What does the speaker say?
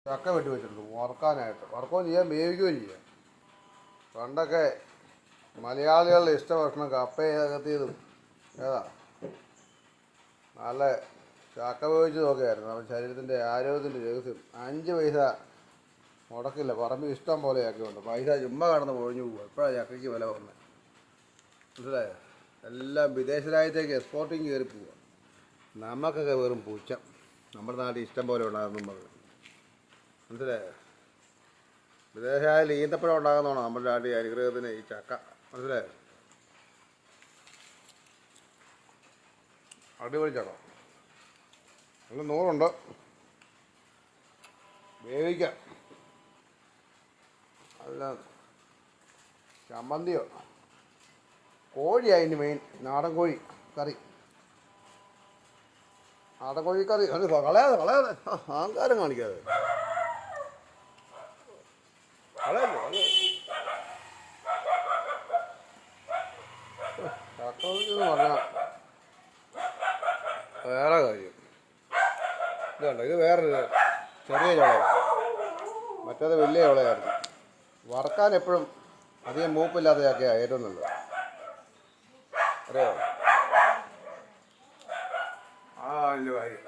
ചക്ക വെട്ടി വെച്ചിട്ടുണ്ട് വറുക്കാനായിട്ട്. വറുക്കുകയും ചെയ്യാം, വേവിക്കുകയും ചെയ്യാം. പണ്ടൊക്കെ മലയാളികളുടെ ഇഷ്ട ഭക്ഷണം കപ്പയകത്തിയതും ഏതാ നല്ല ചക്ക വേവിച്ചതൊക്കെ ആയിരുന്നു. നമ്മുടെ ശരീരത്തിൻ്റെ ആരോഗ്യത്തിൻ്റെ രഹസ്യം. 5 പൈസ മുടക്കില്ല, പറമ്പിൽ ഇഷ്ടം പോലെ ചക്കയുണ്ട്. പൈസ ചുമ്മാ കടന്ന് പൊഴിഞ്ഞു പോകുക. എപ്പോഴാണ് ചക്കയ്ക്ക് വില വന്നത്? മനസ്സിലായോ? എല്ലാം വിദേശ രാജ്യത്തേക്ക് എക്സ്പോർട്ടിങ് കയറി പോവുക. നമുക്കൊക്കെ വെറും പുച്ഛം. നമ്മുടെ നാട്ടിൽ ഇഷ്ടം പോലെ ഉണ്ടാകുന്നു പറഞ്ഞു. മനസ്സിലായോ? വിദേശായാലും ഈന്തപ്പഴം ഉണ്ടാകുന്നതാണോ നമ്മുടെ നാട്ടിൽ അനുഗ്രഹത്തിന് ഈ ചക്ക? മനസ്സിലായോ? അടിപൊളി ചക്ക നല്ല 100 വേവിക്കാം. അല്ല ചമ്മന്തിയോ കോഴിയായിന് മെയിൻ. നാടൻ കോഴി കറി. നാടൻ കോഴിക്കറി അത് കളയാതെ കളയാതെ അഹങ്കാരം കാണിക്കാതെ കളയല്ലേ അത്. ചക്ക എന്ന് പറഞ്ഞാൽ വേറെ കാര്യം. ഇതുണ്ട്, ഇത് വേറൊരു ചെറിയ ചോളയാണ്. മറ്റേത് വലിയ ചോളയായിരുന്നു. വറുക്കാൻ എപ്പോഴും അധികം മൂപ്പില്ലാത്ത ചക്കയാണ് ഏറ്റവും നല്ലത്. അറിയോ? ആ വലിയ കാര്യം.